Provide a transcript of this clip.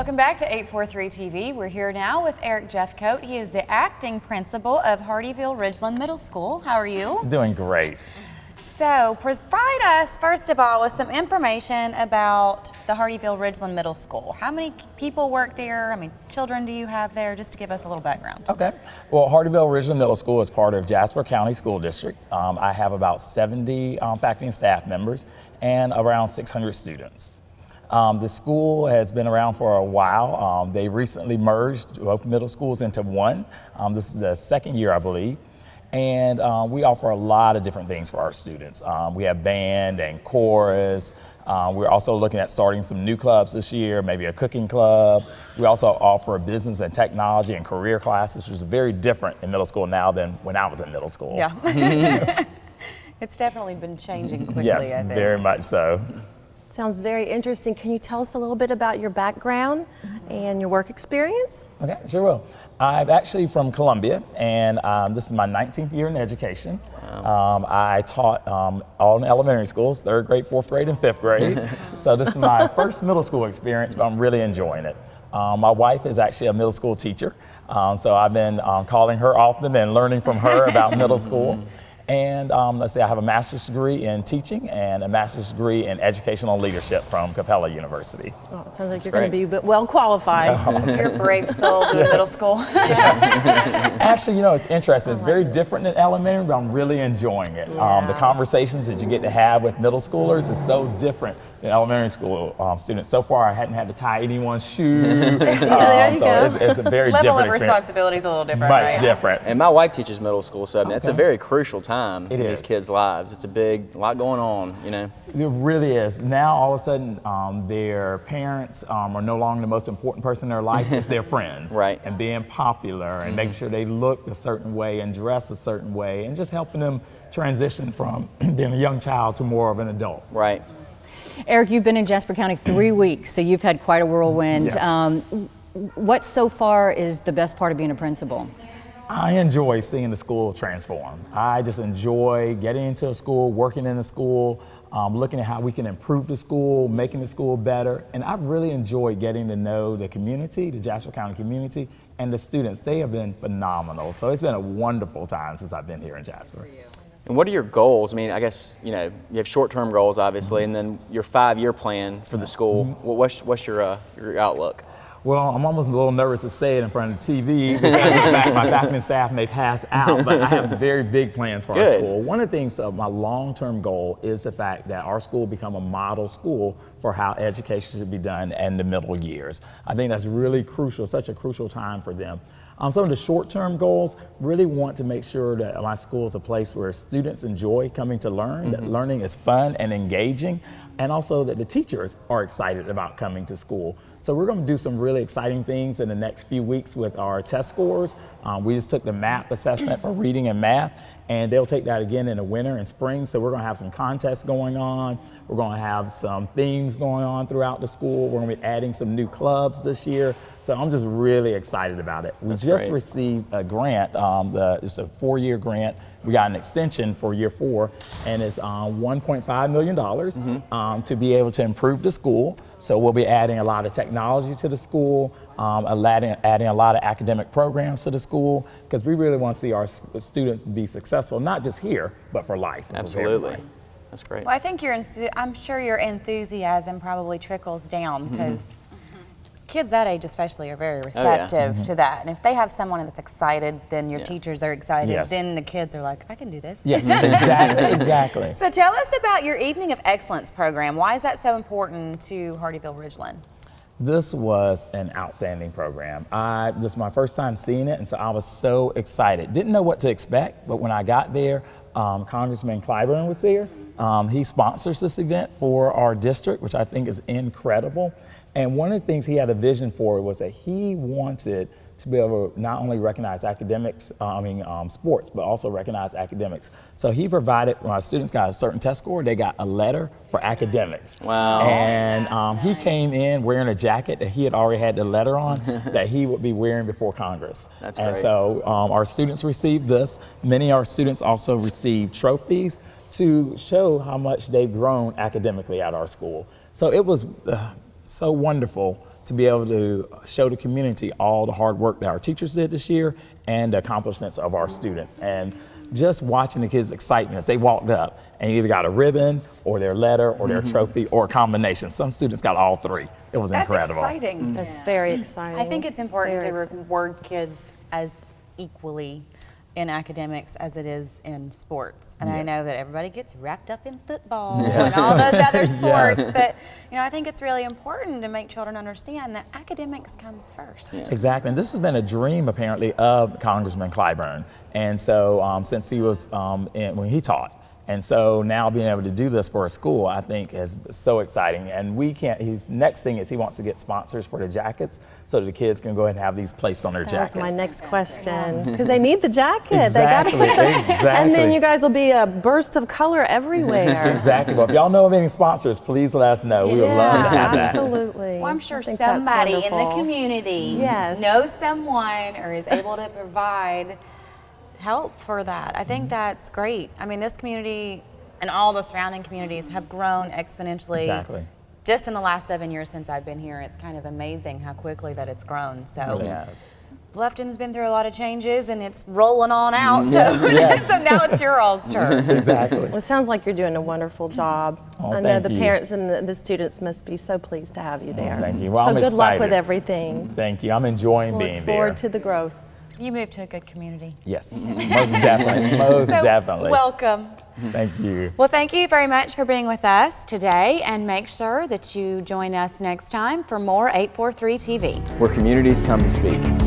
Welcome back to 843 TV. We're here now with Eric Jeffcoat. He is the acting principal of Hardeeville Ridgeland Middle School. How are you? Doing great. So, provide us, first of all, with some information about the Hardeeville Ridgeland Middle School. How many people work there? How many children do you have there? Just to give us a little background. Okay. Well, Hardeeville Ridgeland Middle School is part of Jasper County School District. I have about 70 faculty and staff members and around 600 students. The school has been around for a while. They recently merged both middle schools into one. This is the second year, I believe. And we offer a lot of different things for our students. We have band and chorus. We're also looking at starting some new clubs this year, maybe a cooking club. We also offer business and technology and career classes, which is very different in middle school now than when I was in middle school. Yeah. It's definitely been changing quickly, yes, I think. very much so. Sounds very interesting. Can you tell us a little bit about your background and your work experience? Okay, sure will. I'm actually from Columbia, and this is my 19th year in education. Wow. I taught all in elementary schools, 3rd grade, 4th grade, and 5th grade. So this is my first middle school experience, but I'm really enjoying it. My wife is actually a middle school teacher, so I've been calling her often and learning from her about middle school. And let's see, I have a master's degree in teaching and a master's degree in educational leadership from Capella University. Oh, it sounds like you're going to be well qualified. You're a brave soul to middle school. Actually, you know, it's interesting. It's very different than elementary, but I'm really enjoying it. The conversations that you get to have with middle schoolers is so different than elementary school students. So far, I hadn't had to tie anyone's shoe. There you go. It's a very Level different of responsibility is a little different, Much right? different. And my wife teaches middle school, so I mean, that's a very crucial time in these kids' lives. It's a lot going on, you know. It really is. Now, all of a sudden, their parents are no longer the most important person in their life. It's their friends. Right. And being popular and making sure they look a certain way and dress a certain way and just helping them transition from being a young child to more of an adult. Right. Eric, you've been in Jasper County 3 weeks, so you've had quite a whirlwind. Yes. What so far is the best part of being a principal? I enjoy seeing the school transform. I just enjoy getting into a school, working in a school, looking at how we can improve the school, making the school better. And I really enjoy getting to know the community, the Jasper County community, and the students. They have been phenomenal. So it's been a wonderful time since I've been here in Jasper. And what are your goals? I mean, I guess, you know, you have short-term goals, obviously, and then your 5-year plan for the school. What's your outlook? Well, I'm almost a little nervous to say it in front of the TV because in fact my faculty and staff may pass out, but I have very big plans for our school. One of the things, my long-term goal is the fact that our school become a model school for how education should be done in the middle years. I think that's really crucial, such a crucial time for them. Some of the short-term goals, really want to make sure that my school is a place where students enjoy coming to learn, that learning is fun and engaging, and also that the teachers are excited about coming to school. So we're going to do some really exciting things in the next few weeks with our test scores. We just took the MAP assessment for reading and math, and they'll take that again in the winter and spring. So we're going to have some contests going on. We're going to have some themes going on throughout the school. We're going to be adding some new clubs this year. So I'm just really excited about it. We just received a grant. It's a 4-year grant. We got an extension for year 4, and it's $1.5 million to be able to improve the school. So we'll be adding a lot of technology to the school, adding a lot of academic programs to the school, because we really want to see our students be successful, not just here, but for life. Absolutely. That's great. Well, I think I'm sure your enthusiasm probably trickles down because kids that age especially are very receptive to that. And if they have someone that's excited, then your teachers are excited. Yes. Then the kids are like, I can do this. Yes, exactly. So tell us about your Evening of Excellence program. Why is that so important to Hardeeville Ridgeland? This was an outstanding program. This was my first time seeing it, and so I was so excited. Didn't know what to expect, but when I got there, Congressman Clyburn was there. He sponsors this event for our district, which I think is incredible. And one of the things he had a vision for was that he wanted to be able to not only recognize academics, sports, but also recognize academics. So he provided, when our students got a certain test score, they got a letter for academics. Wow. And he came in wearing a jacket that he had already had the letter on that he would be wearing before Congress. That's and great. so our students received this. Many of our students also received trophies to show how much they've grown academically at our school. So it was so wonderful to be able to show the community all the hard work that our teachers did this year and the accomplishments of our students. And just watching the kids' excitement as they walked up and either got a ribbon or their letter or their trophy or a combination. Some students got all three. It was incredible. That's exciting. That's very exciting. I think it's important Very to exciting. reward kids as equally in academics as it is in sports. And I know that everybody gets wrapped up in football and all those other sports, but I think it's really important to make children understand that academics comes first. Exactly, and this has been a dream apparently of Congressman Clyburn. And so since he was when he taught. And so now being able to do this for a school, I think is so exciting. And his next thing is he wants to get sponsors for the jackets so that the kids can go ahead and have these placed on their jackets. That's my next question, because they need the jacket. Exactly, They gotta, exactly. And then you guys will be a burst of color everywhere. Exactly. Well, if y'all know of any sponsors, please let us know. We would love to have that. Absolutely. Well, I'm sure I think that's somebody in the wonderful. community knows someone or is able to provide help for that. I think that's great. I mean, this community and all the surrounding communities have grown exponentially. Exactly. Just in the last 7 years since I've been here, it's kind of amazing how quickly that it's grown. So, It really has. Bluffton's been through a lot of changes and it's rolling on out. So, Yes. so now it's your all's turn. Exactly. Well, it sounds like you're doing a wonderful job. Oh, I know thank the you. parents and the students must be so pleased to have you there. Thank you. Well, so I'm good luck with excited. everything. Thank you. I'm enjoying Look being there. forward to the growth. You moved to a good community. Yes, most definitely. Most So, definitely. welcome. Thank you. Well, thank you very much for being with us today, and make sure that you join us next time for more 843 TV. Where communities come to speak.